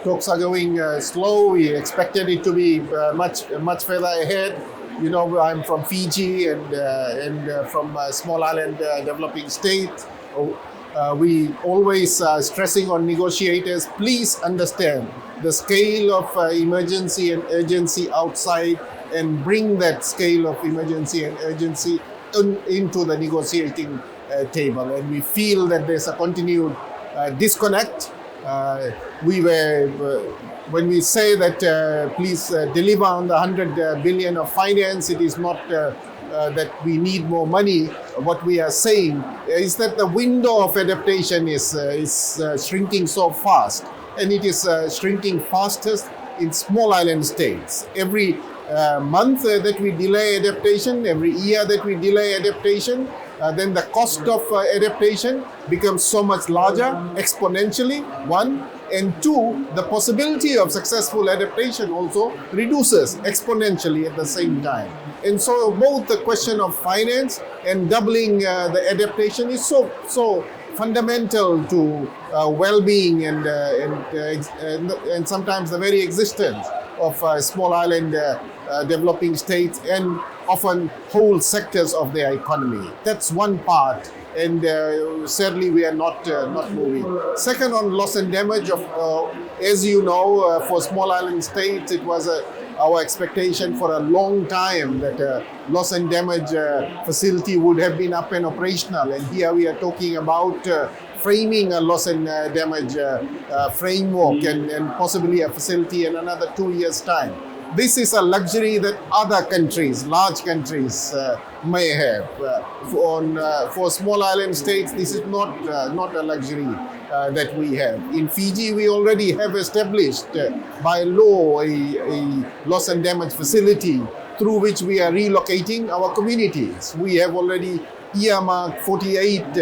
talks are going slow. We expected it to be much further ahead. You know, I'm from Fiji and from a small island developing state. We always stressing on negotiators, please understand the scale of emergency and urgency outside and bring that scale of emergency and urgency into the negotiating table. And we feel that there's a continued disconnect. When we say that please deliver on the 100 billion of finance, it is not that we need more money. What we are saying is that the window of adaptation is shrinking so fast, and it is shrinking fastest in small island states. Every month that we delay adaptation, every year that we delay adaptation, then the cost of adaptation becomes so much larger exponentially, one. And two, the possibility of successful adaptation also reduces exponentially at the same time. And so both the question of finance and doubling the adaptation is so fundamental to well-being and sometimes the very existence of small island developing states and often whole sectors of their economy. That's one part. And sadly, we are not moving. Second, on loss and damage, as you know, for small island states, it was our expectation for a long time that loss and damage facility would have been up and operational. And here we are talking about framing a loss and damage framework and possibly a facility in another 2 years' time. This is a luxury that other countries, large countries, may have. For small island states, this is not a luxury that we have. In Fiji, we already have established by law a loss and damage facility through which we are relocating our communities. We have already earmarked 48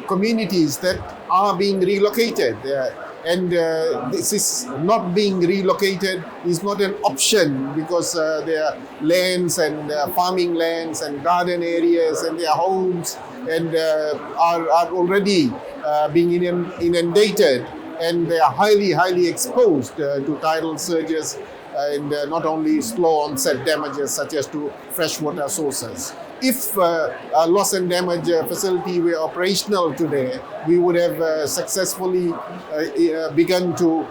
communities that are being relocated. And this is not being relocated is not an option because their lands and farming lands and garden areas and their homes and are already being inundated, and they are highly exposed to tidal surges and not only slow onset damages such as to freshwater sources. If a loss and damage facility were operational today, we would have successfully begun to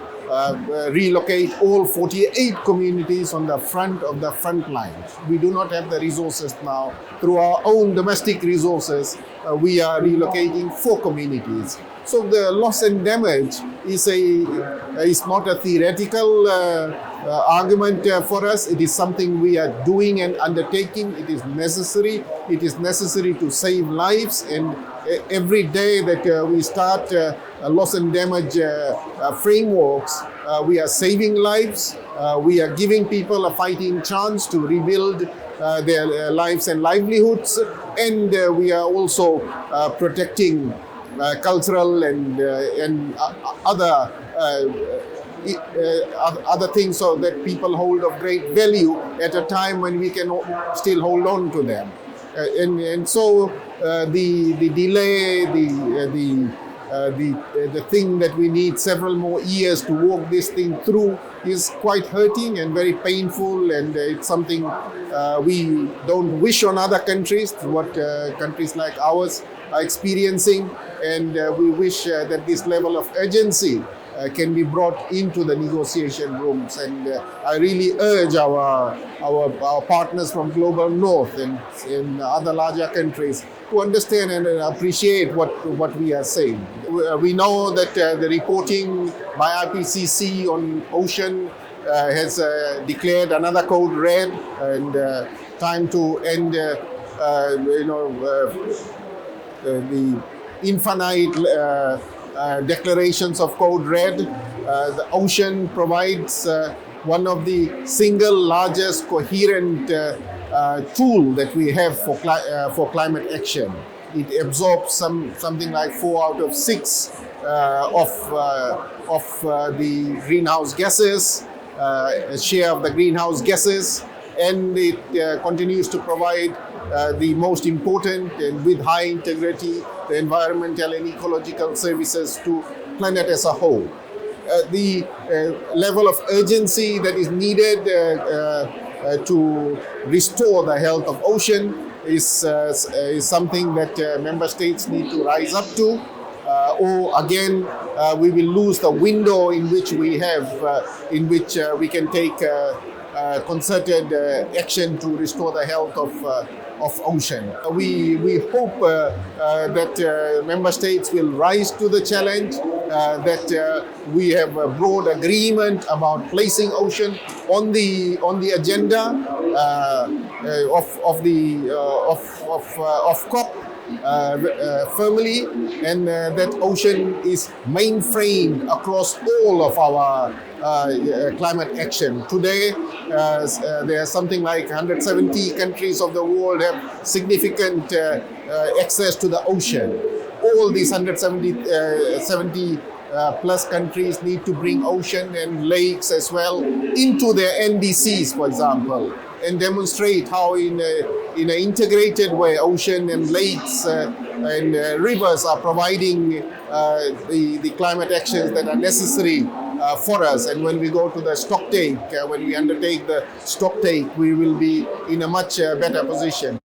relocate all 48 communities on the front of the front lines. We do not have the resources now. Through our own domestic resources, we are relocating 4 communities. So the loss and damage is not a theoretical argument for us. It is something we are doing and undertaking. It is necessary. It is necessary to save lives. And every day that we start loss and damage frameworks, we are saving lives. We are giving people a fighting chance to rebuild their lives and livelihoods. And we are also protecting cultural and other things so that people hold of great value at a time when we can still hold on to them. And so the delay, the thing that we need several more years to walk this thing through is quite hurting and very painful, and it's something we don't wish on other countries, what countries like ours are experiencing, and we wish that this level of urgency can be brought into the negotiation rooms. And I really urge our partners from Global North and in other larger countries to understand and appreciate what we are saying. We know that the reporting by IPCC on ocean has declared another code red, and time to end the infinite declarations of code red. The ocean provides one of the single largest coherent tool that we have for climate action. It absorbs something like 4 out of 6 of the greenhouse gases, share of the greenhouse gases, and it continues to provide the most important and with high integrity the environmental and ecological services to planet as a whole. the level of urgency that is needed to restore the health of ocean is something that member states need to rise up to. Or again, we will lose the window in which we have, in which we can take concerted action to restore the health of ocean. We hope that member states will rise to the challenge, that we have a broad agreement about placing ocean on the agenda of COP. Firmly, and that ocean is mainframed across all of our climate action. Today, there are something like 170 countries of the world have significant access to the ocean. All these 170 plus countries need to bring ocean and lakes as well into their NDCs, for example, and demonstrate how in an integrated way ocean and lakes and rivers are providing the climate actions that are necessary for us. And when we go to the stocktake, when we undertake the stocktake, we will be in a much better position.